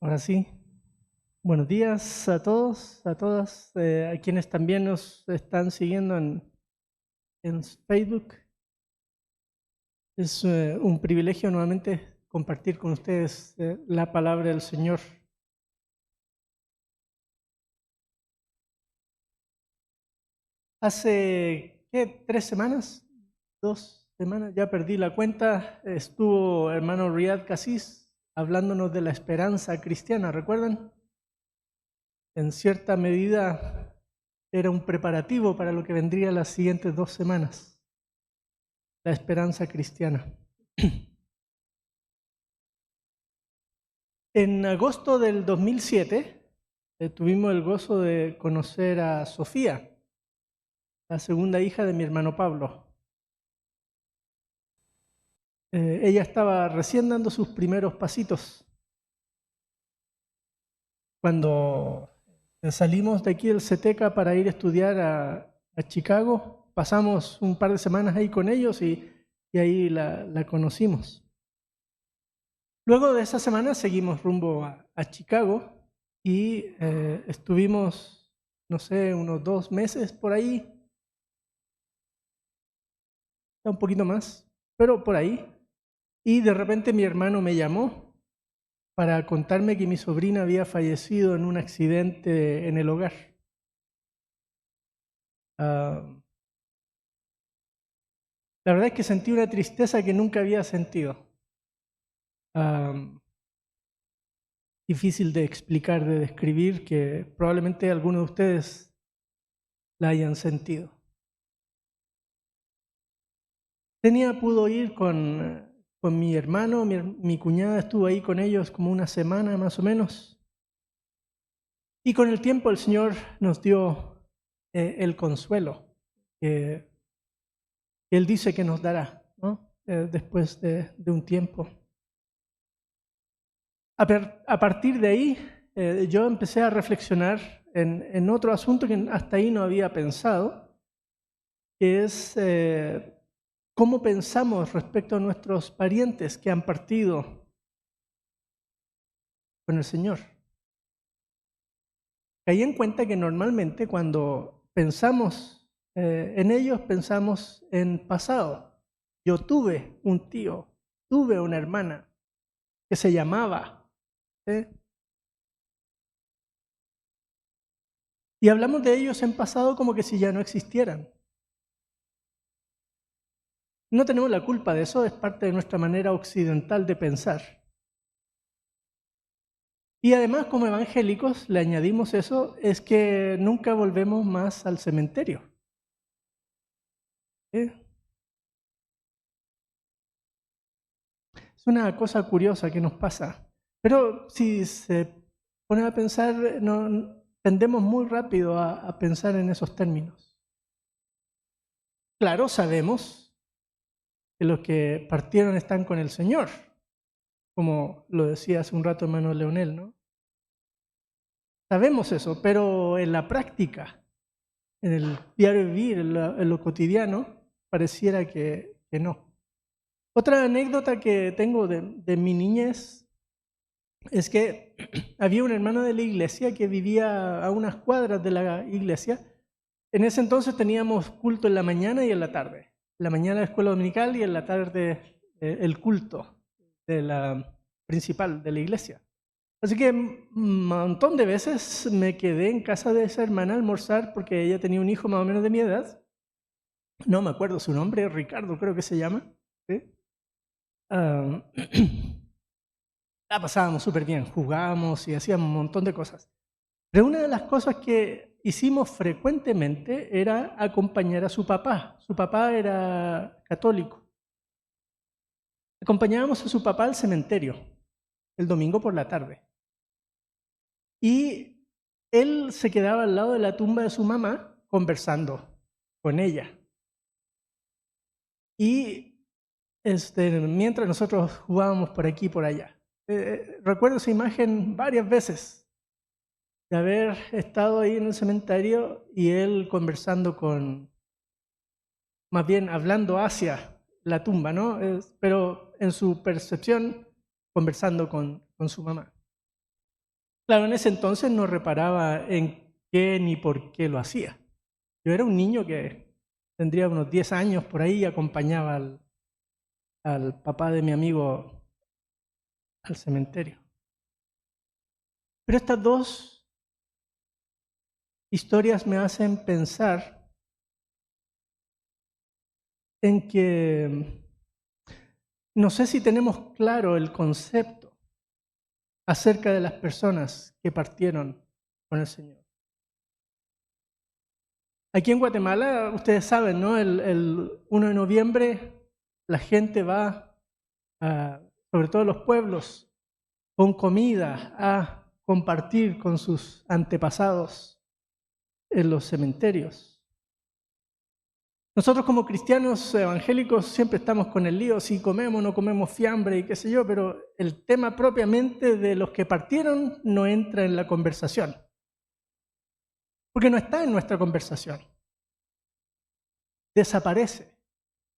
Ahora sí, buenos días a todos, a todas, a quienes también nos están siguiendo en Facebook. Es un privilegio nuevamente compartir con ustedes la palabra del Señor. Hace, ¿qué? 3 semanas, 2 semanas, ya perdí la cuenta, estuvo hermano Riyad Casis hablándonos de la esperanza cristiana, ¿recuerdan? En cierta medida era un preparativo para lo que vendría las siguientes 2 semanas, la esperanza cristiana. En agosto del 2007 tuvimos el gozo de conocer a Sofía, la segunda hija de mi hermano Pablo. Ella estaba recién dando sus primeros pasitos. Cuando salimos de aquí del CETECA para ir a estudiar a Chicago, pasamos un par de semanas ahí con ellos y ahí la conocimos. Luego de esa semana seguimos rumbo a Chicago y estuvimos, no sé, unos 2 meses por ahí, un poquito más, pero por ahí. Y de repente mi hermano me llamó para contarme que mi sobrina había fallecido en un accidente en el hogar. La verdad es que sentí una tristeza que nunca había sentido. Difícil de explicar, de describir, que probablemente algunos de ustedes la hayan sentido. Pudo ir con mi hermano, mi cuñada estuvo ahí con ellos como una semana más o menos. Y con el tiempo el Señor nos dio el consuelo que Él dice que nos dará, ¿no? Después de un tiempo. A partir de ahí, yo empecé a reflexionar en otro asunto que hasta ahí no había pensado, que es cómo pensamos respecto a nuestros parientes que han partido con el Señor. Caí en cuenta que normalmente cuando pensamos en ellos, pensamos en pasado. Yo tuve un tío, tuve una hermana que se llamaba. Y hablamos de ellos en pasado como que si ya no existieran. No tenemos la culpa de eso, es parte de nuestra manera occidental de pensar. Y además, como evangélicos, le añadimos eso, es que nunca volvemos más al cementerio. Es una cosa curiosa que nos pasa. Pero si se pone a pensar, tendemos muy rápido a pensar en esos términos. Claro, sabemos que los que partieron están con el Señor, como lo decía hace un rato hermano Leonel, ¿no? Sabemos eso, pero en la práctica, en el diario vivir, en lo cotidiano, pareciera que no. Otra anécdota que tengo de mi niñez es que había un hermano de la iglesia que vivía a unas cuadras de la iglesia. En ese entonces teníamos culto en la mañana y en la tarde. En la mañana la escuela dominical y en la tarde el culto de la principal de la iglesia. Así que un montón de veces me quedé en casa de esa hermana a almorzar porque ella tenía un hijo más o menos de mi edad. No me acuerdo su nombre, Ricardo creo que se llama. ¿Sí? La pasábamos súper bien, jugábamos y hacíamos un montón de cosas. Pero una de las cosas que hicimos frecuentemente era acompañar a su papá. Su papá era católico. Acompañábamos a su papá al cementerio el domingo por la tarde. Y él se quedaba al lado de la tumba de su mamá conversando con ella. Y mientras nosotros jugábamos por aquí y por allá. Recuerdo esa imagen varias veces de haber estado ahí en el cementerio y él conversando más bien hablando hacia la tumba, ¿no? Pero en su percepción conversando con su mamá. Claro, en ese entonces no reparaba en qué ni por qué lo hacía. Yo era un niño que tendría unos 10 años por ahí y acompañaba al papá de mi amigo al cementerio. Pero estas dos historias me hacen pensar en que no sé si tenemos claro el concepto acerca de las personas que partieron con el Señor. Aquí en Guatemala, ustedes saben, ¿no? El 1 de noviembre la gente va, sobre todo los pueblos, con comida a compartir con sus antepasados en los cementerios. Nosotros como cristianos evangélicos siempre estamos con el lío, si comemos o no comemos fiambre y qué sé yo, pero el tema propiamente de los que partieron no entra en la conversación, porque no está en nuestra conversación. Desaparece.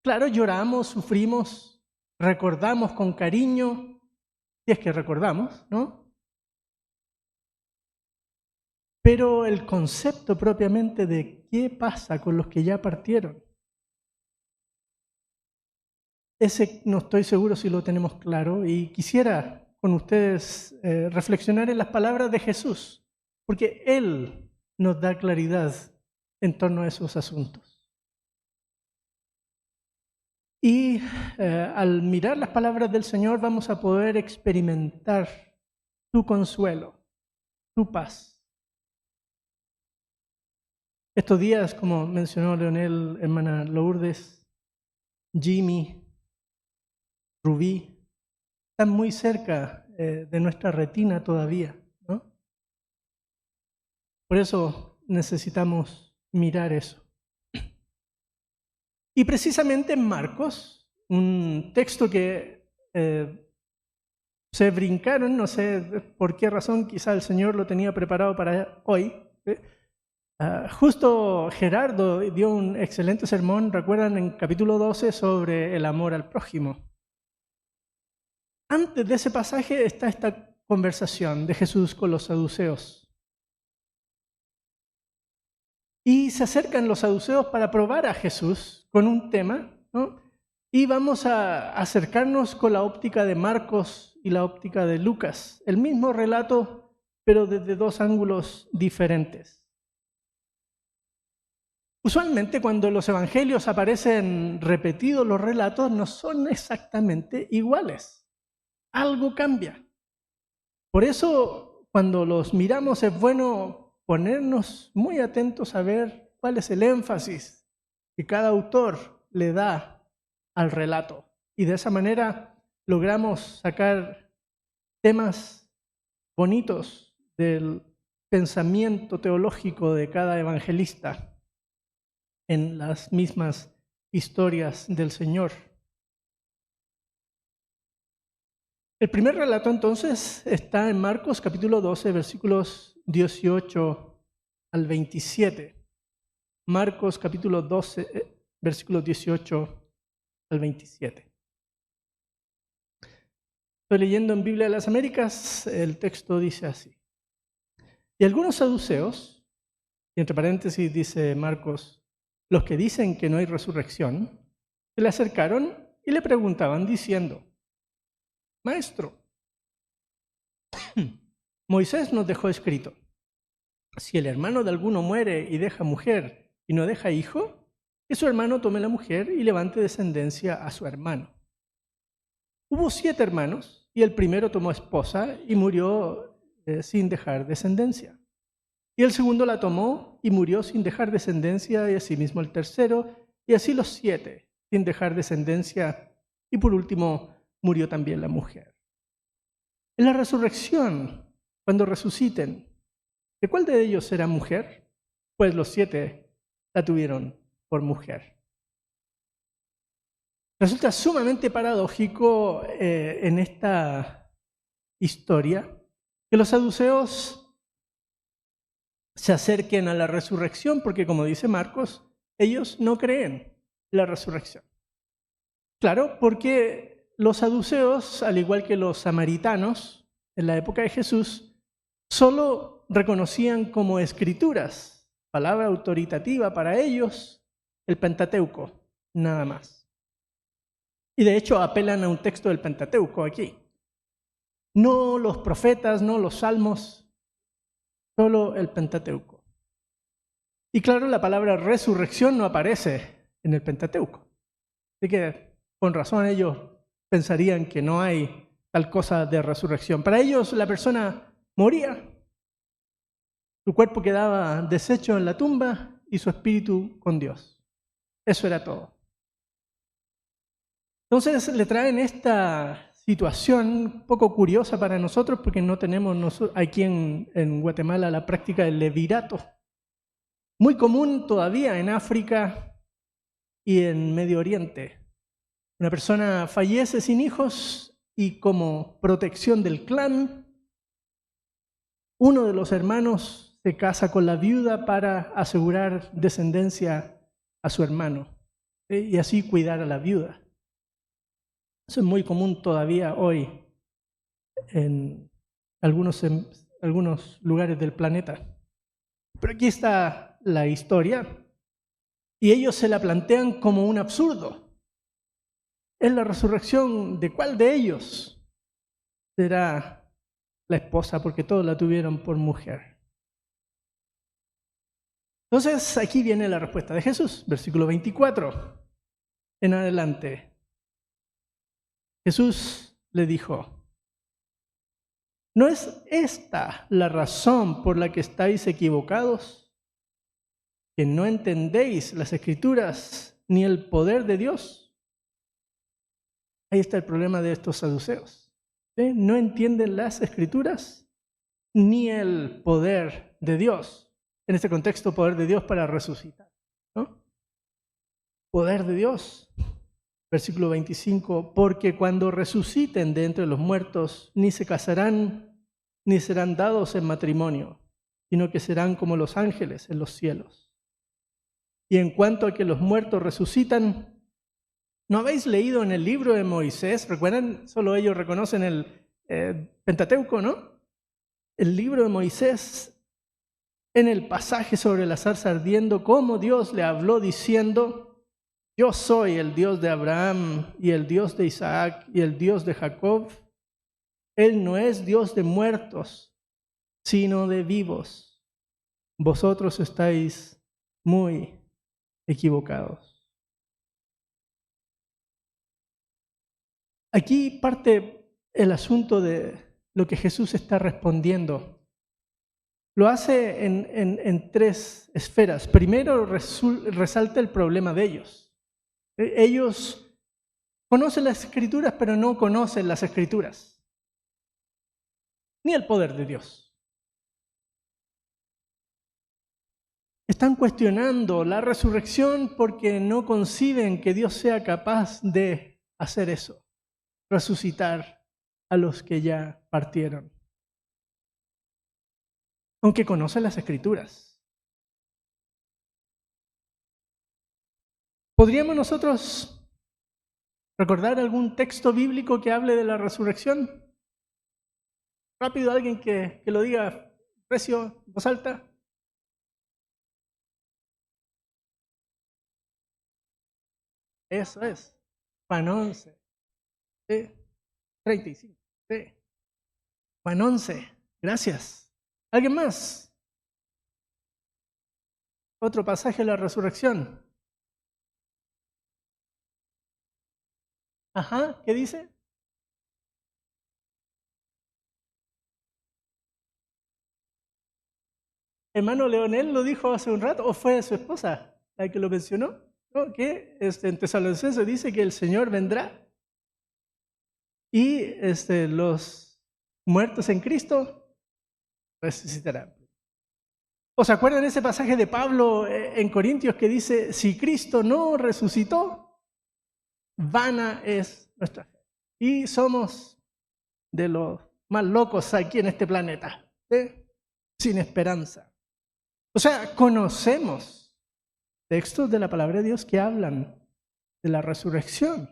Claro, lloramos, sufrimos, recordamos con cariño, si es que recordamos, ¿no? Pero el concepto propiamente de qué pasa con los que ya partieron, ese no estoy seguro si lo tenemos claro y quisiera con ustedes reflexionar en las palabras de Jesús, porque Él nos da claridad en torno a esos asuntos. Y al mirar las palabras del Señor vamos a poder experimentar tu consuelo, tu paz. Estos días, como mencionó Leonel, hermana Lourdes, Jimmy, Rubí, están muy cerca de nuestra retina todavía, ¿no? Por eso necesitamos mirar eso. Y precisamente en Marcos, un texto que se brincaron, no sé por qué razón, quizá el Señor lo tenía preparado para hoy. Justo Gerardo dio un excelente sermón, recuerdan, en capítulo 12 sobre el amor al prójimo. Antes de ese pasaje está esta conversación de Jesús con los saduceos. Y se acercan los saduceos para probar a Jesús con un tema, ¿no? Y vamos a acercarnos con la óptica de Marcos y la óptica de Lucas. El mismo relato, pero desde dos ángulos diferentes. Usualmente cuando en los evangelios aparecen repetidos los relatos, no son exactamente iguales. Algo cambia. Por eso, cuando los miramos, es bueno ponernos muy atentos a ver cuál es el énfasis que cada autor le da al relato. Y de esa manera logramos sacar temas bonitos del pensamiento teológico de cada evangelista en las mismas historias del Señor. El primer relato entonces está en Marcos capítulo 12, versículos 18 al 27. Marcos capítulo 12, versículos 18 al 27. Estoy leyendo en Biblia de las Américas, el texto dice así. Y algunos saduceos, y entre paréntesis dice Marcos, los que dicen que no hay resurrección, se le acercaron y le preguntaban diciendo, Maestro, Moisés nos dejó escrito, si el hermano de alguno muere y deja mujer y no deja hijo, que su hermano tome la mujer y levante descendencia a su hermano. Hubo 7 hermanos y el primero tomó esposa y murió sin dejar descendencia. Y el segundo la tomó y murió sin dejar descendencia, y asimismo el tercero, y así los 7 sin dejar descendencia, y por último murió también la mujer. En la resurrección, cuando resuciten, ¿de cuál de ellos será mujer? Pues los 7 la tuvieron por mujer. Resulta sumamente paradójico en esta historia que los saduceos se acerquen a la resurrección, porque como dice Marcos, ellos no creen en la resurrección. Claro, porque los saduceos, al igual que los samaritanos en la época de Jesús, solo reconocían como escrituras, palabra autoritativa para ellos, el Pentateuco, nada más. Y de hecho apelan a un texto del Pentateuco aquí. No los profetas, no los salmos, solo el Pentateuco. Y claro, la palabra resurrección no aparece en el Pentateuco. Así que con razón ellos pensarían que no hay tal cosa de resurrección. Para ellos la persona moría, su cuerpo quedaba deshecho en la tumba y su espíritu con Dios. Eso era todo. Entonces le traen esta situación un poco curiosa para nosotros porque no tenemos aquí en Guatemala la práctica del levirato. Muy común todavía en África y en Medio Oriente. Una persona fallece sin hijos y como protección del clan, uno de los hermanos se casa con la viuda para asegurar descendencia a su hermano y así cuidar a la viuda. Eso es muy común todavía hoy en algunos lugares del planeta. Pero aquí está la historia y ellos se la plantean como un absurdo. ¿Es la resurrección de cuál de ellos será la esposa? Porque todos la tuvieron por mujer. Entonces aquí viene la respuesta de Jesús, versículo 24 en adelante. Jesús le dijo: ¿no es esta la razón por la que estáis equivocados? ¿Que no entendéis las Escrituras ni el poder de Dios? Ahí está el problema de estos saduceos. ¿Sí? No entienden las Escrituras ni el poder de Dios. En este contexto, poder de Dios para resucitar, ¿no? Poder de Dios. Versículo 25, porque cuando resuciten de entre los muertos, ni se casarán, ni serán dados en matrimonio, sino que serán como los ángeles en los cielos. Y en cuanto a que los muertos resucitan, ¿no habéis leído en el libro de Moisés? ¿Recuerdan? Solo ellos reconocen el Pentateuco, ¿no? El libro de Moisés, en el pasaje sobre la zarza ardiendo, cómo Dios le habló diciendo: yo soy el Dios de Abraham y el Dios de Isaac y el Dios de Jacob. Él no es Dios de muertos, sino de vivos. Vosotros estáis muy equivocados. Aquí parte el asunto de lo que Jesús está respondiendo. Lo hace en tres esferas. Primero resalta el problema de ellos. Ellos conocen las Escrituras, pero no conocen las Escrituras, ni el poder de Dios. Están cuestionando la resurrección porque no conciben que Dios sea capaz de hacer eso, resucitar a los que ya partieron, aunque conocen las Escrituras. ¿Podríamos nosotros recordar algún texto bíblico que hable de la resurrección? Rápido, alguien que lo diga, Recio, en voz alta. Eso es. Juan 11. ¿Sí? 35. ¿Sí? Juan 11. Gracias. ¿Alguien más? Otro pasaje de la resurrección. Ajá, ¿qué dice? Hermano Leonel lo dijo hace un rato, o fue su esposa la que lo mencionó, ¿no? Que en Tesalonicenses dice que el Señor vendrá y los muertos en Cristo resucitarán. ¿O se acuerdan ese pasaje de Pablo en Corintios que dice: si Cristo no resucitó, vana es nuestra fe? Y somos de los más locos aquí en este planeta, sin esperanza. O sea, conocemos textos de la palabra de Dios que hablan de la resurrección.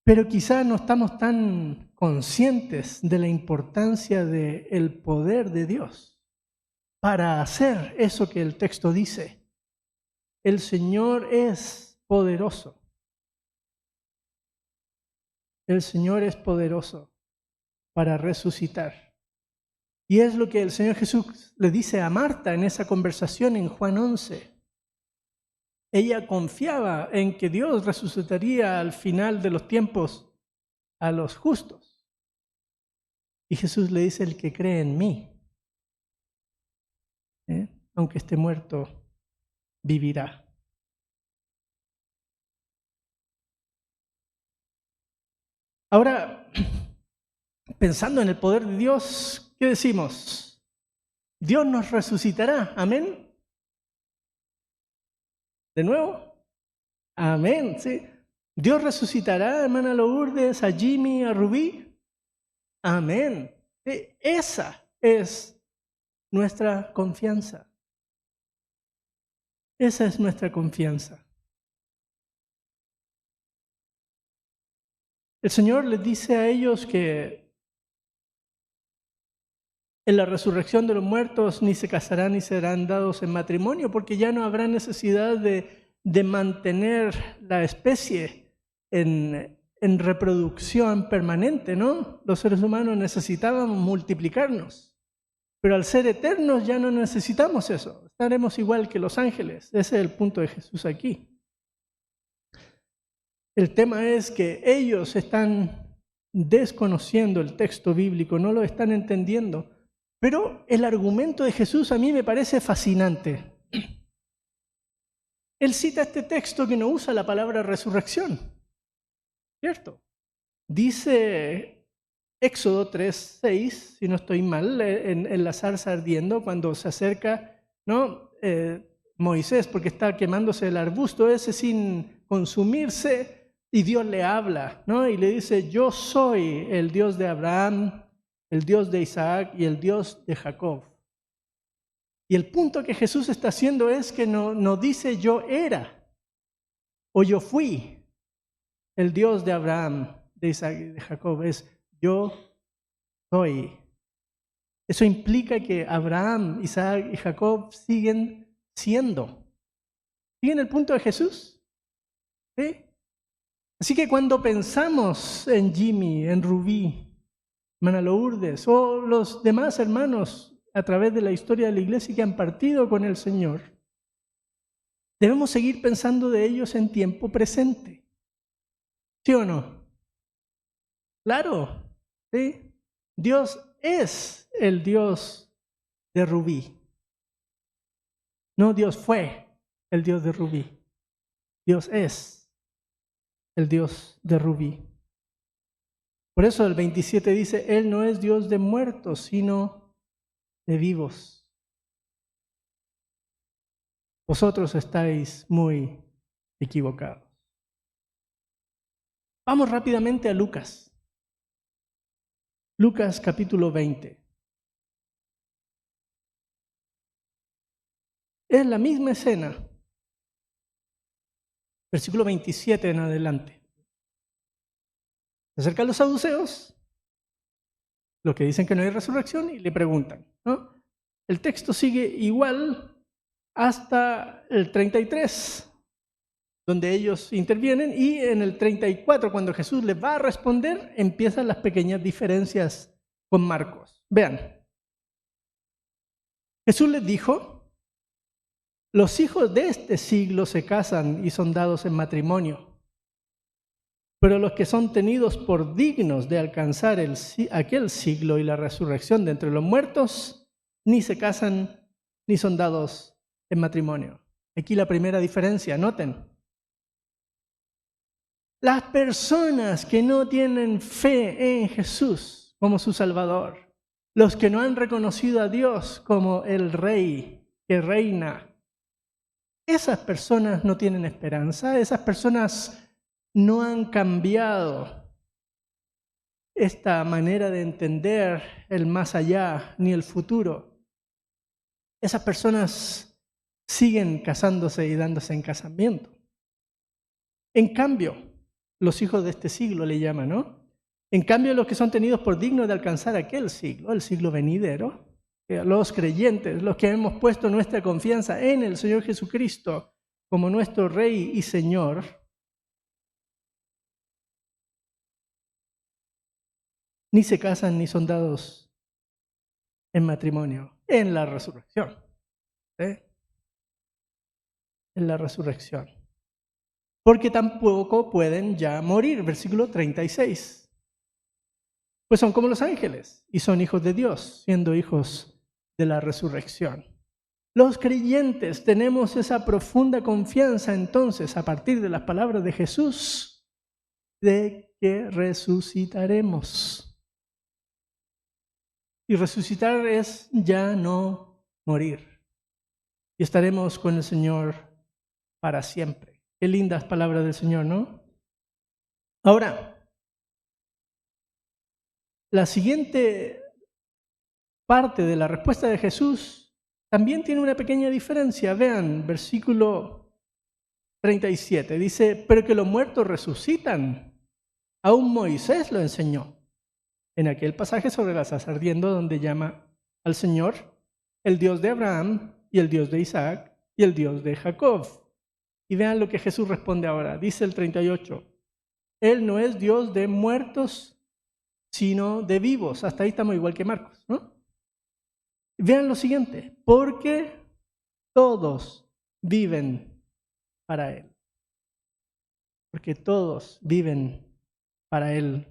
pero quizá no estamos tan conscientes de la importancia del poder de Dios para hacer eso que el texto dice. El Señor es poderoso. El Señor es poderoso para resucitar. Y es lo que el Señor Jesús le dice a Marta en esa conversación en Juan 11. Ella confiaba en que Dios resucitaría al final de los tiempos a los justos. Y Jesús le dice, el que cree en mí, aunque esté muerto, vivirá. Ahora, pensando en el poder de Dios, ¿qué decimos? Dios nos resucitará, ¿amén? ¿De nuevo? Amén, sí. Dios resucitará a hermana Lourdes, a Jimmy, a Rubí. Amén. Esa es nuestra confianza. Esa es nuestra confianza. El Señor les dice a ellos que en la resurrección de los muertos ni se casarán ni serán dados en matrimonio, porque ya no habrá necesidad de mantener la especie en reproducción permanente, ¿no? Los seres humanos necesitábamos multiplicarnos, pero al ser eternos ya no necesitamos eso. Estaremos igual que los ángeles. Ese es el punto de Jesús aquí. El tema es que ellos están desconociendo el texto bíblico, no lo están entendiendo. Pero el argumento de Jesús a mí me parece fascinante. Él cita este texto que no usa la palabra resurrección, ¿cierto? Dice Éxodo 3:6, si no estoy mal, en la zarza ardiendo, cuando se acerca, ¿no? Moisés, porque está quemándose el arbusto ese sin consumirse, y Dios le habla, ¿no? Y le dice, yo soy el Dios de Abraham, el Dios de Isaac y el Dios de Jacob. Y el punto que Jesús está haciendo es que no dice yo era o yo fui el Dios de Abraham, de Isaac y de Jacob. Es yo soy. Eso implica que Abraham, Isaac y Jacob siguen siendo. ¿Siguen el punto de Jesús? ¿Sí? Así que cuando pensamos en Jimmy, en Rubí, hermana Lourdes, o los demás hermanos a través de la historia de la iglesia que han partido con el Señor, debemos seguir pensando de ellos en tiempo presente. ¿Sí o no? Claro, ¿sí? Dios es el Dios de Rubí. No, Dios fue el Dios de Rubí. Dios es el Dios de Rubí. Por eso el 27 dice, Él no es Dios de muertos, sino de vivos. Vosotros estáis muy equivocados. Vamos rápidamente a Lucas. Lucas capítulo 20. Es la misma escena. Versículo 27 en adelante. Se acercan los saduceos, los que dicen que no hay resurrección, y le preguntan, ¿no? El texto sigue igual hasta el 33, donde ellos intervienen, y en el 34, cuando Jesús les va a responder, empiezan las pequeñas diferencias con Marcos. Vean, Jesús les dijo, los hijos de este siglo se casan y son dados en matrimonio. Pero los que son tenidos por dignos de alcanzar aquel siglo y la resurrección de entre los muertos, ni se casan ni son dados en matrimonio. Aquí la primera diferencia, noten. Las personas que no tienen fe en Jesús como su Salvador, los que no han reconocido a Dios como el Rey que reina, esas personas no tienen esperanza, esas personas no han cambiado esta manera de entender el más allá ni el futuro. Esas personas siguen casándose y dándose en casamiento. En cambio, los hijos de este siglo le llaman, ¿no? En cambio, los que son tenidos por dignos de alcanzar aquel siglo, el siglo venidero, los creyentes, los que hemos puesto nuestra confianza en el Señor Jesucristo como nuestro Rey y Señor, ni se casan ni son dados en matrimonio en la resurrección. ¿Eh? En la resurrección. Porque tampoco pueden ya morir. Versículo 36. Pues son como los ángeles y son hijos de Dios, siendo hijos de la resurrección. Los creyentes tenemos esa profunda confianza entonces, a partir de las palabras de Jesús, de que resucitaremos. Y resucitar es ya no morir. Y estaremos con el Señor para siempre. Qué lindas palabras del Señor, ¿no? Ahora, la siguiente parte de la respuesta de Jesús también tiene una pequeña diferencia. Vean, versículo 37. Dice, pero que los muertos resucitan. Aún Moisés lo enseñó. En aquel pasaje sobre la zarza ardiendo, donde llama al Señor el Dios de Abraham y el Dios de Isaac y el Dios de Jacob. Y vean lo que Jesús responde ahora. Dice el 38. Él no es Dios de muertos, sino de vivos. Hasta ahí estamos igual que Marcos, ¿no? Vean lo siguiente. Porque todos viven para Él. Porque todos viven para Él.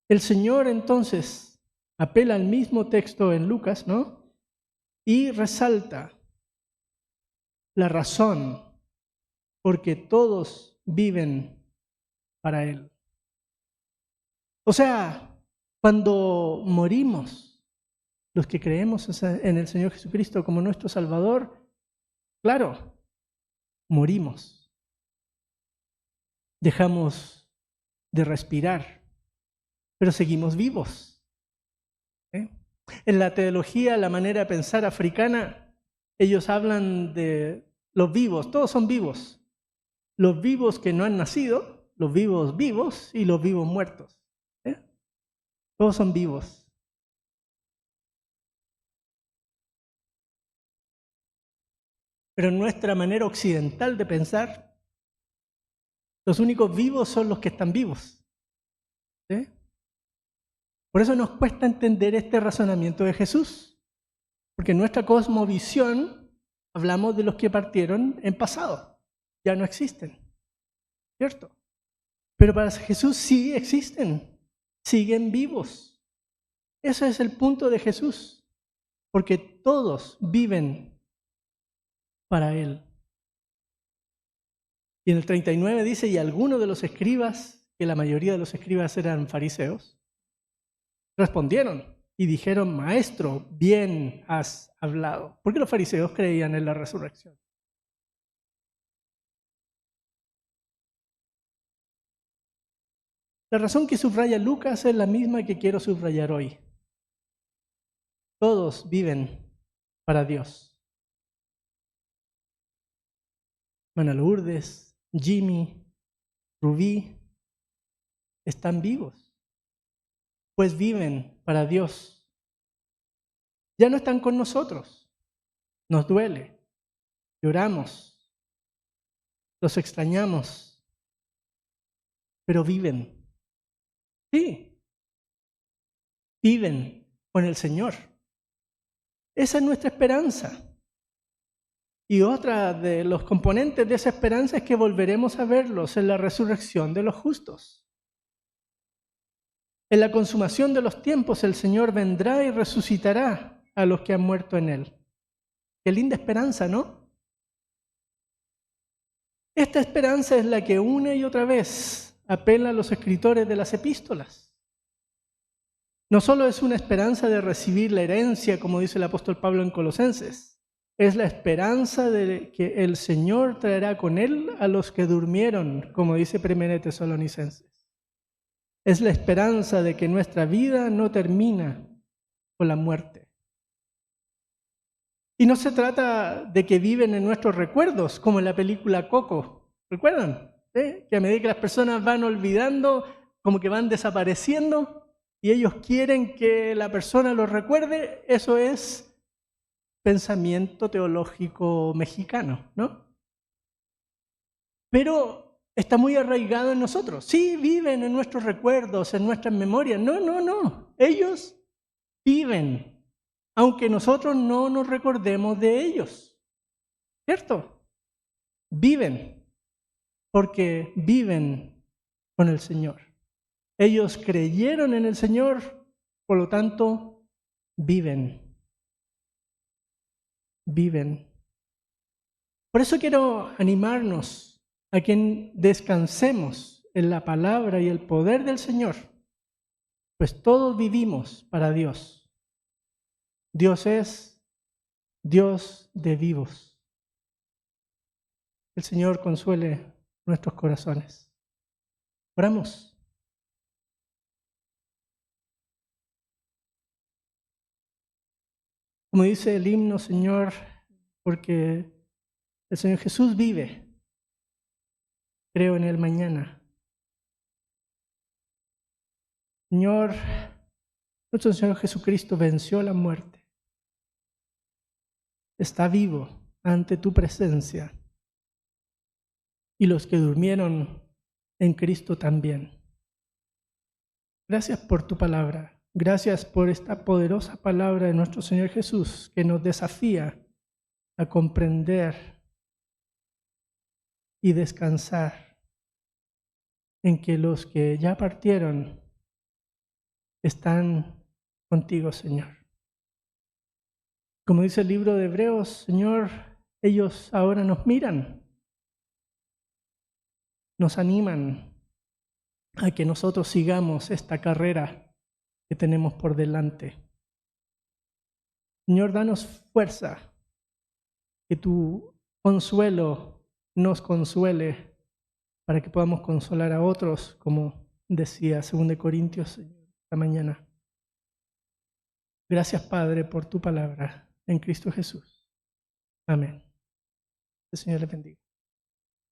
El Señor entonces apela al mismo texto en Lucas, ¿no? Y resalta la razón porque todos viven para Él. O sea, cuando morimos, los que creemos en el Señor Jesucristo como nuestro Salvador, claro, morimos. Dejamos de respirar, pero seguimos vivos. En la teología, la manera de pensar africana, ellos hablan de los vivos, todos son vivos. Los vivos que no han nacido, los vivos vivos y los vivos muertos. Todos son vivos. Pero en nuestra manera occidental de pensar, los únicos vivos son los que están vivos. ¿Sí? Por eso nos cuesta entender este razonamiento de Jesús. Porque en nuestra cosmovisión hablamos de los que partieron en pasado. Ya no existen. ¿Cierto? Pero para Jesús sí existen. Siguen vivos. Ese es el punto de Jesús. Porque todos viven para Él. Y en el 39 dice, y algunos de los escribas, que la mayoría de los escribas eran fariseos, respondieron y dijeron, Maestro, bien has hablado. Porque los fariseos creían en la resurrección. La razón que subraya Lucas es la misma que quiero subrayar hoy. Todos viven para Dios. Hermana Lourdes, Jimmy, Rubí, están vivos, pues viven para Dios. Ya no están con nosotros, nos duele, lloramos, los extrañamos, pero viven. Sí, viven con el Señor. Esa es nuestra esperanza. Y otra de los componentes de esa esperanza es que volveremos a verlos en la resurrección de los justos. En la consumación de los tiempos el Señor vendrá y resucitará a los que han muerto en Él. Qué linda esperanza, ¿no? Esta esperanza es la que una y otra vez apela a los escritores de las epístolas. No solo es una esperanza de recibir la herencia, como dice el apóstol Pablo en Colosenses, es la esperanza de que el Señor traerá con Él a los que durmieron, como dice 1 Tesalonicenses. Es la esperanza de que nuestra vida no termina con la muerte. Y no se trata de que viven en nuestros recuerdos, como en la película Coco. ¿Recuerdan? ¿Sí? Que a medida que las personas van olvidando, como que van desapareciendo, y ellos quieren que la persona los recuerde. Eso es pensamiento teológico mexicano, ¿no? Pero está muy arraigado en nosotros. Sí, viven en nuestros recuerdos, en nuestras memorias. No. Ellos viven, aunque nosotros no nos recordemos de ellos. ¿Cierto? Viven, porque viven con el Señor. Ellos creyeron en el Señor, por lo tanto, viven. Viven. Por eso quiero animarnos a que descansemos en la palabra y el poder del Señor, pues todos vivimos para Dios. Dios es Dios de vivos. El Señor consuele nuestros corazones. Oramos. Como dice el himno, Señor, porque el Señor Jesús vive. Creo en Él mañana. Señor, nuestro Señor Jesucristo venció la muerte. Está vivo ante tu presencia. Y los que durmieron en Cristo también. Gracias por tu palabra. Gracias por esta poderosa palabra de nuestro Señor Jesús que nos desafía a comprender y descansar en que los que ya partieron están contigo, Señor. Como dice el libro de Hebreos, Señor, ellos ahora nos miran, nos animan a que nosotros sigamos esta carrera que tenemos por delante. Señor, danos fuerza, que tu consuelo nos consuele para que podamos consolar a otros, como decía 2 Corintios esta mañana. Gracias, Padre, por tu palabra en Cristo Jesús. Amén. El Señor le bendiga.